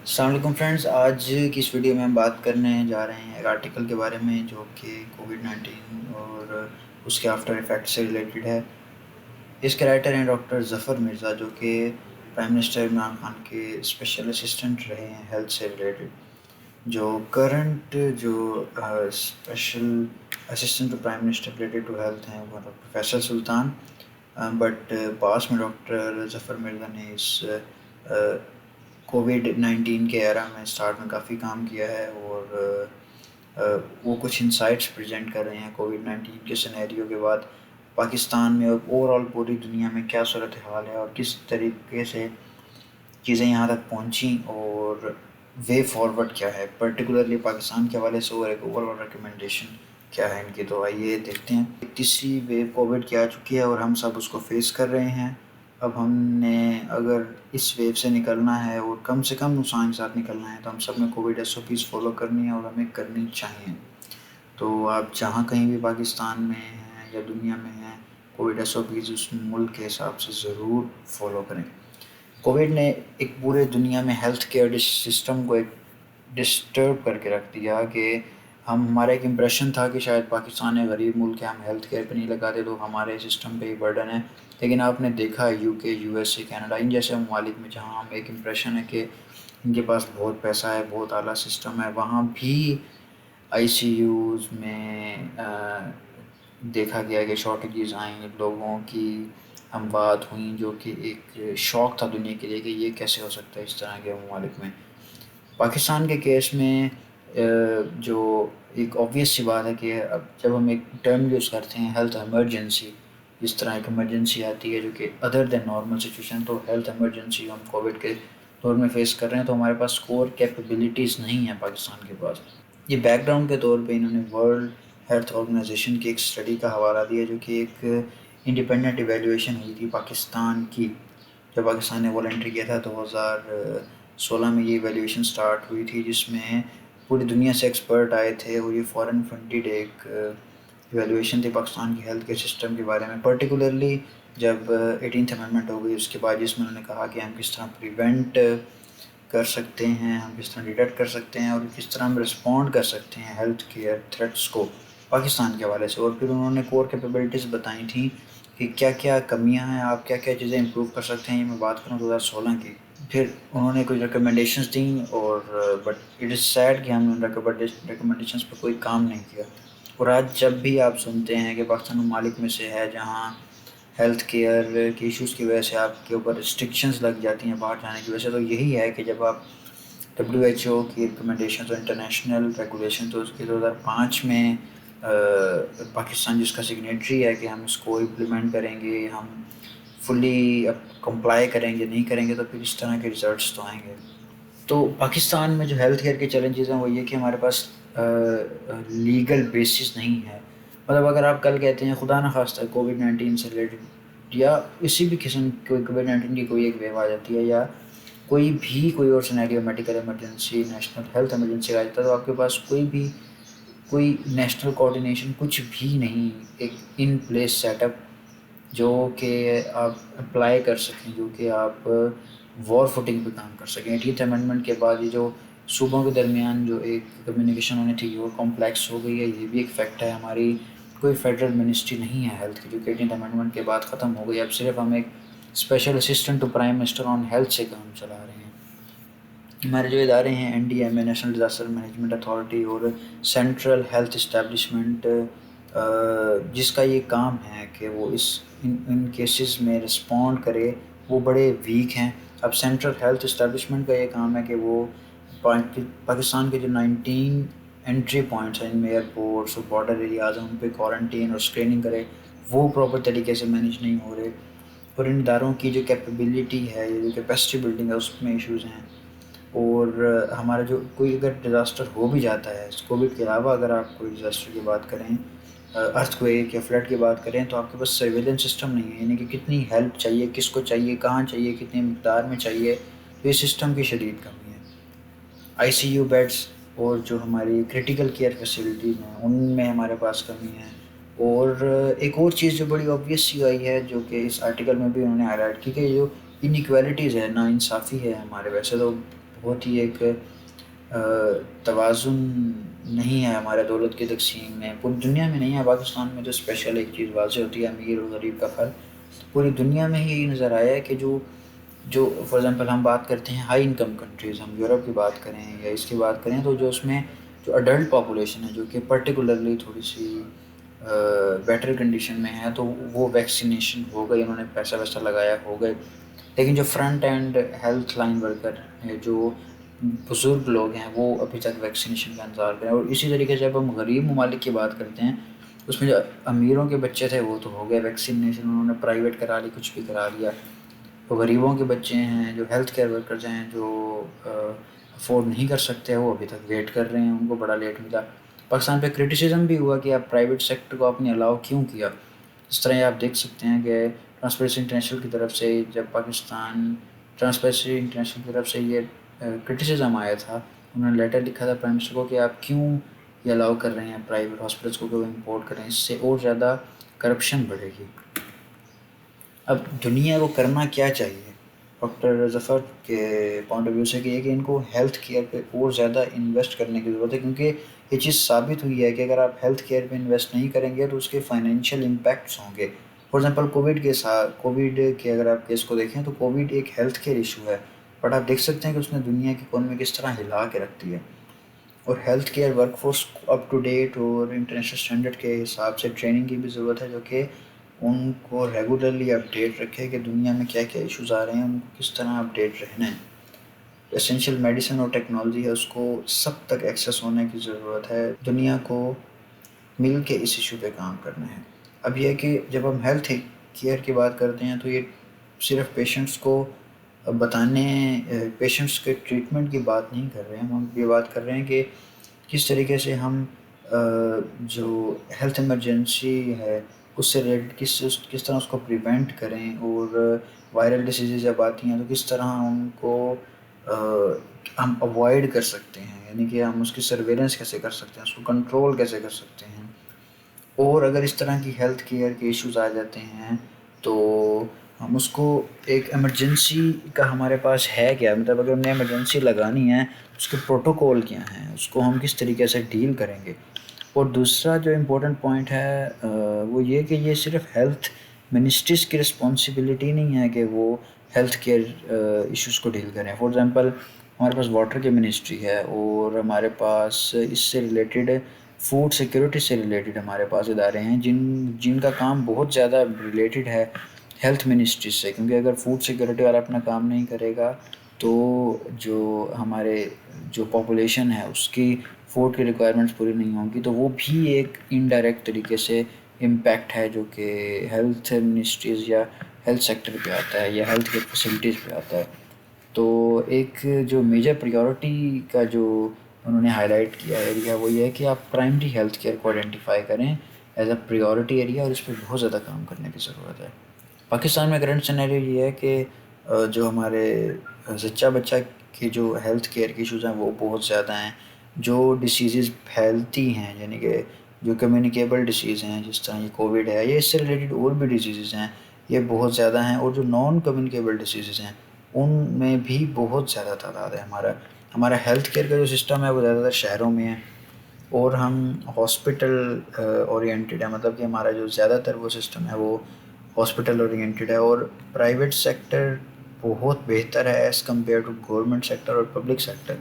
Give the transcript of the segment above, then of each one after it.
السلام علیکم فرینڈز، آج کی اس ویڈیو میں ہم بات کرنے جا رہے ہیں ایک آرٹیکل کے بارے میں جو کہ کووڈ-19 اور اس کے آفٹر ایفیکٹ سے ریلیٹڈ ہے۔ اس کے رائٹر ہیں ڈاکٹر ظفر مرزا، جو کہ پرائم منسٹر عمران خان کے اسپیشل اسسٹنٹ رہے ہیں ہیلتھ سے ریلیٹڈ۔ جو کرنٹ جو special assistant to prime minister related to health ہیں وہ ڈاکٹر فیصل سلطان، بٹ پاس میں ڈاکٹر ظفر مرزا نے اس کووڈ-19 کے ایرا میں اسٹارٹ میں کافی کام کیا ہے، اور وہ کچھ انسائٹس پریزنٹ کر رہے ہیں کووڈ-19 کے سینیریو کے بعد پاکستان میں اور اوور آل پوری دنیا میں کیا صورتحال ہے اور کس طریقے سے چیزیں یہاں تک پہنچیں اور وے فارورڈ کیا ہے، پرٹیکولرلی پاکستان کے حوالے سے، اور ایک اوور آل ریکمنڈیشن کیا ہے ان کی۔ تو آئیے دیکھتے ہیں۔ تیسری ویو کووڈ کی آ چکی ہے اور ہم سب اس کو فیس کر رہے ہیں۔ اب ہم نے اگر اس ویو سے نکلنا ہے اور کم سے کم نقصان کے ساتھ نکلنا ہے تو ہم سب نے کووڈ SOPs فالو کرنی ہے اور ہمیں کرنی چاہیے۔ تو آپ جہاں کہیں بھی پاکستان میں ہیں یا دنیا میں ہیں، کووڈ SOPs اس ملک کے حساب سے ضرور فالو کریں۔ کووڈ نے ایک پورے دنیا میں ہیلتھ کیئر سسٹم کو ایک ڈسٹرب کر کے رکھ دیا کہ ہمارا ایک امپریشن تھا کہ شاید پاکستان ایک غریب ملک ہے، ہم ہیلتھ کیئر پہ نہیں لگاتے تو ہمارے سسٹم پہ ہی برڈن ہے۔ لیکن آپ نے دیکھا UK USA کینیڈا ان جیسے ممالک میں جہاں ہم ایک امپریشن ہے کہ ان کے پاس بہت پیسہ ہے، بہت اعلیٰ سسٹم ہے، وہاں بھی ICUs میں دیکھا گیا کہ شارٹیجز آئیں، لوگوں کی اموات ہوئیں، جو کہ ایک شوق تھا دنیا کے لیے کہ یہ کیسے ہو سکتا ہے اس طرح کے ممالک میں۔ پاکستان کے کیس میں جو ایک آبویس سی بات ہے کہ اب جب ہم ایک ٹرم یوز کرتے ہیں ہیلتھ ایمرجنسی، اس طرح ایک ایمرجنسی آتی ہے جو کہ ادر دین نارمل سچویشن، تو ہیلتھ ایمرجنسی ہم کووڈ کے دور میں فیس کر رہے ہیں، تو ہمارے پاس کور کیپیبلٹیز نہیں ہیں پاکستان کے پاس۔ یہ بیک گراؤنڈ کے طور پہ انہوں نے ورلڈ ہیلتھ آرگنائزیشن کی ایک اسٹڈی کا حوالہ دیا جو کہ ایک انڈیپینڈنٹ ایویلیویشن ہوئی تھی پاکستان کی، جب پاکستان نے والنٹری کیا تھا 2016 میں یہ ایویلیویشن سٹارٹ ہوئی تھی، جس میں پوری دنیا سے ایکسپرٹ آئے تھے اور یہ فورن فنڈیڈ ایک ایویلیویشن تھی پاکستان کی ہیلتھ کیئر سسٹم کے بارے میں، پرٹیکولرلی جب 18th امینڈمنٹ ہو گئی اس کے بعد، جس میں انہوں نے کہا کہ ہم کس طرح پریونٹ کر سکتے ہیں، ہم کس طرح ڈیٹیکٹ کر سکتے ہیں اور کس طرح ہم رسپونڈ کر سکتے ہیں ہیلتھ کیئر تھریٹس کو پاکستان کے حوالے سے۔ اور پھر انہوں نے کور کیپیبلٹیز بتائی تھیں کہ کیا کیا کمیاں ہیں، آپ کیا کیا چیزیں امپروو کر سکتے ہیں۔ یہ میں بات کروں 2016 کی۔ پھر انہوں نے کچھ ریکمنڈیشنز دیں، اور بٹ اٹ از سیڈ کہ ہم نے ریکمنڈیشنز پہ کوئی کام نہیں کیا۔ اور آج جب بھی آپ سنتے ہیں کہ پاکستان ممالک میں سے ہے جہاں ہیلتھ کیئر کے ایشوز کی وجہ سے آپ کے اوپر ریسٹرکشنز لگ جاتی ہیں باہر جانے کی وجہ سے، تو یہی ہے کہ جب آپ WHO کی ریکمنڈیشنز اور انٹرنیشنل ریگولیشن، تو اس کے 2005 میں پاکستان جس کا سگنیٹری ہے کہ ہم اس کو امپلیمنٹ کریں گے، ہم فلی کمپلائی کریں گے، نہیں کریں گے تو پھر اس طرح کے ریزلٹس تو آئیں گے۔ تو پاکستان میں جو ہیلتھ کیئر کے چیلنجز ہیں وہ یہ کہ ہمارے پاس لیگل بیسس نہیں ہے۔ مطلب اگر آپ کل کہتے ہیں خدا نخواستہ کووڈ-19 سے ریلیٹڈ یا کسی بھی قسم کی کووڈ-19 کی کوئی ایک ویو آ جاتی ہے، یا کوئی اور scenario medical emergency, national health emergency آ جاتا ہے، تو آپ کے پاس کوئی نیشنل کوآرڈینیشن کچھ بھی نہیں، ایک ان پلیس سیٹ اپ جو کہ آپ اپلائی کر سکیں، جو کہ آپ وار فوٹنگ پہ کام کر سکیں۔ 18th امینڈمنٹ کے بعد یہ جو صوبوں کے درمیان جو ایک کمیونیکیشن ہونی تھی وہ کمپلیکس ہو گئی ہے، یہ بھی ایک فیکٹ ہے۔ ہماری کوئی فیڈرل منسٹری نہیں ہے ہیلتھ کی، جو کہ 18th امینڈمنٹ کے بعد ختم ہو گئی۔ اب صرف ہم ایک special assistant to prime minister on health سے کام چلا رہے ہیں۔ ہمارے جو ادارے ہیں NDMA national disaster management authority اور سینٹرل ہیلتھ اسٹیبلشمنٹ، جس کا یہ کام ہے کہ وہ ان کیسز میں رسپونڈ کرے، وہ بڑے ویک ہیں۔ اب سینٹرل ہیلتھ اسٹیبلشمنٹ کا یہ کام ہے کہ وہ پاکستان کے جو 19 انٹری پوائنٹس ہیں ان میں ایئرپورٹس اور بارڈر ایریاز ہیں، ان پہ کوارنٹین اور اسکریننگ کرے، وہ پراپر طریقے سے مینیج نہیں ہو رہے۔ اور ان اداروں کی جو کیپیبلٹی ہے، جو کیپیسٹی بلڈنگ ہے، اس میں ایشوز ہیں۔ اور ہمارا جو کوئی اگر ڈیزاسٹر ہو بھی جاتا ہے کووڈ کے علاوہ، اگر آپ کوئی ڈیزاسٹر کی بات کریں، ارتھ کویک یا فلڈ کی بات کریں، تو آپ کے پاس سرویلنس سسٹم نہیں ہے، یعنی کہ کتنی ہیلپ چاہیے، کس کو چاہیے، کہاں چاہیے، کتنی مقدار میں چاہیے، تو یہ سسٹم کی شدید کمی ہے۔ ICU بیڈس اور جو ہماری کریٹیکل کیئر فیسلٹیز ہیں ان میں ہمارے پاس کمی ہے۔ اور ایک اور چیز جو بڑی آبویس سی آئی ہے، جو کہ اس آرٹیکل میں بھی انہوں نے ہائی لائٹ کی، کہ جو انیکویلٹیز ہے، نا انصافی ہے ہمارے، ویسے تو بہت ہی ایک توازن نہیں ہے ہمارے دولت کی تقسیم میں، پوری دنیا میں نہیں ہے، پاکستان میں تو اسپیشل ایک چیز واضح ہوتی ہے، امیر اور غریب کا فرق پوری دنیا میں ہی یہی نظر آیا ہے کہ جو فار ایگزامپل ہم بات کرتے ہیں ہائی انکم کنٹریز، ہم یورپ کی بات کریں یا اس کی بات کریں، تو جو اس میں جو اڈلٹ پاپولیشن ہے جو کہ پرٹیکولرلی تھوڑی سی بیٹر کنڈیشن میں ہے، تو وہ ویکسینیشن ہو گئی، انہوں نے پیسہ ویسہ لگایا ہو گئے، لیکن جو front end health line worker ہے، جو بزرگ لوگ ہیں، وہ ابھی تک ویکسینیشن کا انتظار کریں۔ اور اسی طریقے سے جب ہم غریب ممالک کی بات کرتے ہیں، اس میں جو امیروں کے بچے تھے وہ تو ہو گئے ویکسینیشن، انہوں نے پرائیویٹ کرا لی، کچھ بھی کرا لیا۔ تو غریبوں کے بچے ہیں، جو ہیلتھ کیئر ورکرز ہیں، جو افورڈ نہیں کر سکتے، وہ ابھی تک ویٹ کر رہے ہیں، ان کو بڑا لیٹ ملا۔ پاکستان پہ کرٹیسزم بھی ہوا کہ آپ پرائیویٹ سیکٹر کو آپ نے الاؤ کیوں کیا۔ اس طرح یہ آپ دیکھ سکتے ہیں کہ ٹرانسپیرنسی انٹرنیشنل کی طرف سے جب پاکستان ٹرانسپیرنسی انٹرنیشنل کی طرف سے یہ کرٹیسزم آیا تھا، انہوں نے لیٹر لکھا تھا پرائم منسٹر کو کہ آپ کیوں یہ الاؤ کر رہے ہیں پرائیویٹ ہاسپٹلس کو کہ وہ امپورٹ کریں، اس سے اور زیادہ کرپشن بڑھے گی۔ اب دنیا کو کرنا کیا چاہیے ڈاکٹر ظفر کے پوائنٹ آف ویو سے، کہ یہ کہ ان کو ہیلتھ کیئر پہ اور زیادہ انویسٹ کرنے کی ضرورت ہے، کیونکہ یہ چیز ثابت ہوئی ہے کہ اگر آپ ہیلتھ کیئر پہ انویسٹ نہیں کریں گے تو اس کے فائنینشیل امپیکٹس ہوں گے۔ فار ایگزامپل کووڈ کے اگر آپ کیس کو دیکھیں تو کووڈ ایک ہیلتھ کیئر ایشو ہے، بٹ آپ دیکھ سکتے ہیں کہ اس نے دنیا کی اکانومی کس طرح ہلا کے رکھ دی ہے، اور health care workforce up to date اور انٹرنیشنل اسٹینڈرڈ کے حساب سے ٹریننگ کی بھی ضرورت ہے، جو کہ ان کو ریگولرلی اپڈیٹ رکھے کہ دنیا میں کیا کیا ایشوز آ رہے ہیں، ان کو کس طرح اپڈیٹ رہنا ہے۔ اسینشیل میڈیسن اور ٹیکنالوجی ہے، اس کو سب تک ایکسیس ہونے کی ضرورت ہے، دنیا کو مل کے اس ایشو پہ کام کرنا ہے۔ اب یہ ہے کہ جب ہم ہیلتھ کیئر کی بات کرتے ہیں تو یہ صرف پیشنٹس کو بتانے، پیشنٹس کے ٹریٹمنٹ کی بات نہیں کر رہے ہیں، ہم یہ بات کر رہے ہیں کہ کس طریقے سے ہم جو ہیلتھ ایمرجنسی ہے اس سے ریلیٹڈ کس طرح اس کو پریونٹ کریں، اور وائرل ڈیسیزز جب آتی ہیں تو کس طرح ان کو ہم اوائڈ کر سکتے ہیں، یعنی کہ ہم اس کی سرویلنس کیسے کر سکتے ہیں، اس کو کنٹرول کیسے کر سکتے ہیں۔ اور اگر اس طرح کی ہیلتھ کیئر کے ایشوز آ جاتے ہیں تو ہم اس کو ایک ایمرجنسی کا ہمارے پاس ہے کیا، مطلب اگر ہم نے ایمرجنسی لگانی ہے اس کے پروٹوکول کیا ہیں، اس کو ہم کس طریقے سے ڈیل کریں گے۔ اور دوسرا جو امپورٹنٹ پوائنٹ ہے وہ یہ کہ یہ صرف ہیلتھ منسٹریز کی رسپانسبلٹی نہیں ہے کہ وہ ہیلتھ کیئر ایشوز کو ڈیل کریں۔ فار ایگزامپل ہمارے پاس واٹر کی منسٹری ہے، اور ہمارے پاس اس سے ریلیٹڈ فوڈ سیکیورٹی سے ریلیٹڈ ہمارے پاس ادارے ہیں جن کا کام بہت زیادہ ریلیٹڈ ہے ہیلتھ منسٹری سے، کیونکہ اگر فوڈ سیکیورٹی والا اپنا کام نہیں کرے گا تو جو ہمارے جو پاپولیشن ہے اس کی فوڈ کی ریکوائرمنٹس پوری نہیں ہوں گی، تو وہ بھی ایک انڈائریکٹ طریقے سے امپیکٹ ہے جو کہ ہیلتھ منسٹریز یا ہیلتھ سیکٹر پہ آتا ہے یا ہیلتھ کیئر فیسلٹیز پہ آتا ہے۔ تو ایک جو میجر پریورٹی کا جو انہوں نے ہائی لائٹ کیا ایریا وہ یہ ہے کہ آپ پرائمری ہیلتھ کیئر کو آئیڈینٹیفائی کریں ایز اے پریورٹی ایریا، اور اس پہ بہت زیادہ کام کرنے کی ضرورت ہے۔ پاکستان میں کرنٹ سینیریو یہ ہے کہ جو ہمارے زچہ بچہ کی جو ہیلتھ کیئر کی ایشوز ہیں وہ بہت زیادہ ہیں، جو ڈیسیزز پھیلتی ہیں یعنی کہ جو کمیونیکیبل ڈیسیز ہیں جس طرح یہ کووڈ ہے، یہ اس سے ریلیٹڈ اور بھی ڈیسیزز ہیں، یہ بہت زیادہ ہیں، اور جو نان کمیونیکیبل ڈیسیزز ہیں ان میں بھی بہت زیادہ تعداد ہے۔ ہمارا ہیلتھ کیئر کا جو سسٹم ہے وہ زیادہ تر شہروں میں ہے، اور ہم ہاسپٹل اورینٹیڈ ہے، مطلب کہ ہمارا جو زیادہ تر وہ سسٹم ہے وہ ہاسپٹل اورینٹیڈ ہے، اور پرائیویٹ سیکٹر بہت بہتر ہے as compare to government sector اور پبلک سیکٹر۔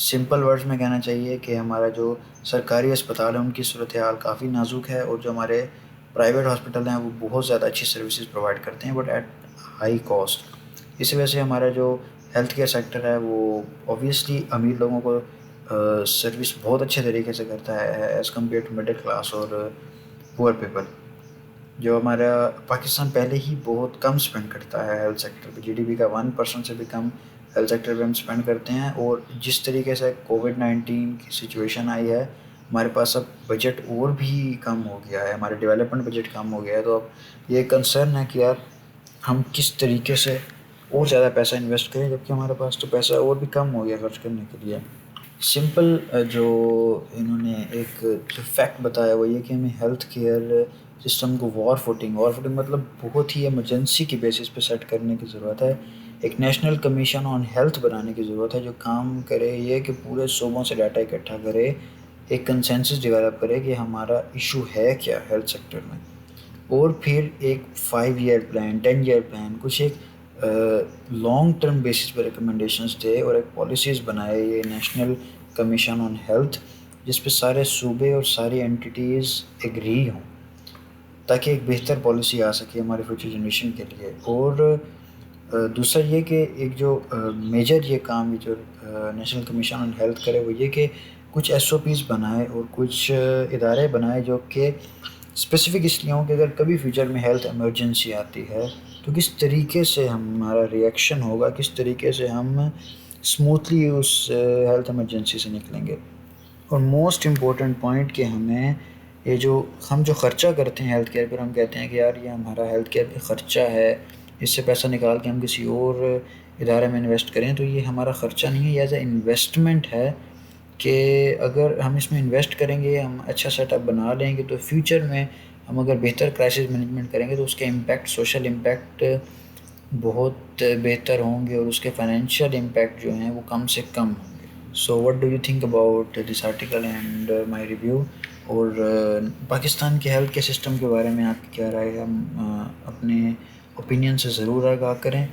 سمپل ورڈز میں کہنا چاہیے کہ ہمارا جو سرکاری اسپتال ہیں ان کی صورتحال کافی نازک ہے، اور جو ہمارے پرائیویٹ ہاسپٹل ہیں وہ بہت زیادہ اچھی سروسز پرووائڈ کرتے ہیں بٹ ایٹ ہائی کاسٹ۔ اس وجہ سے ہمارا جو ہیلتھ کیئر سیکٹر ہے وہ اوبویسلی امیر لوگوں کو سروس بہت اچھے طریقے سے کرتا ہے as compare to middle class اور پور پیپل۔ جو ہمارا پاکستان پہلے ہی بہت کم اسپینڈ کرتا ہے ہیلتھ سیکٹر پہ، جی ڈی پی کا 1% سے بھی کم ہیلتھ سیکٹر پہ ہم اسپینڈ کرتے ہیں، اور جس طریقے سے کووڈ-19 کی سچویشن آئی ہے ہمارے پاس اب بجٹ اور بھی کم ہو گیا ہے، ہمارے ڈیولپمنٹ بجٹ کم ہو گیا ہے، تو اب یہ کنسرن ہے کہ یار ہم کس طریقے سے اور زیادہ پیسہ انویسٹ کریں، جبکہ ہمارے پاس تو پیسہ اور بھی کم ہو گیا خرچ کرنے کے لیے۔ سمپل جو انہوں نے ایک جو فیکٹ بتایا وہ یہ کہ ہمیں ہیلتھ کیئر سسٹم کو وار فوٹنگ مطلب بہت ہی ایمرجنسی کی بیسس پہ سیٹ کرنے کی ضرورت ہے، ایک نیشنل کمیشن آن ہیلتھ بنانے کی ضرورت ہے جو کام کرے یہ کہ پورے صوبوں سے ڈاٹا اکٹھا کرے، ایک کنسنسس ڈیولپ کرے کہ ہمارا ایشو ہے کیا ہیلتھ سیکٹر میں، اور پھر ایک 5 ایئر پلان 10 ایئر پلان کچھ ایک لانگ ٹرم بیسس پہ ریکمنڈیشنز دے اور ایک پالیسیز بنائے یہ نیشنل کمیشن آن ہیلتھ، جس پہ سارے صوبے اور ساری اینٹیز ایگری ہوں تاکہ ایک بہتر پالیسی آ سکے ہماری فیوچر جنریشن کے لیے۔ اور دوسرا یہ کہ ایک جو میجر یہ کام جو نیشنل کمیشن آن ہیلتھ کرے وہ یہ کہ کچھ ایس او پیز بنائے اور کچھ ادارے بنائے جو کہ اسپیسیفک اس لیے ہوں کہ اگر کبھی فیوچر میں ہیلتھ ایمرجنسی آتی ہے تو کس طریقے سے ہمارا ریئیکشن ہوگا، کس طریقے سے ہم اسموتھلی اس ہیلتھ ایمرجنسی سے نکلیں گے۔ اور موسٹ امپورٹنٹ پوائنٹ کہ ہمیں یہ جو ہم جو خرچہ کرتے ہیں ہیلتھ کیئر پر، ہم کہتے ہیں کہ یار یہ ہمارا ہیلتھ کیئر پہ خرچہ ہے، اس سے پیسہ نکال کے ہم کسی اور ادارے میں انویسٹ کریں، تو یہ ہمارا خرچہ نہیں ہے، یہ ایز اے انویسٹمنٹ ہے کہ اگر ہم اس میں انویسٹ کریں گے، ہم اچھا سیٹ اپ بنا لیں گے تو فیوچر میں ہم اگر بہتر کرائسس مینجمنٹ کریں گے تو اس کے امپیکٹ سوشل امپیکٹ بہت بہتر ہوں گے اور اس کے فائنینشیل امپیکٹ جو ہیں وہ کم سے کم ہوں گے۔ So what do you think about this article and my review? اور پاکستان کے ہیلتھ کے سسٹم کے بارے میں آپ کی کیا رائے ہے؟ ہم اپنے اوپینین سے ضرور آگاہ کریں۔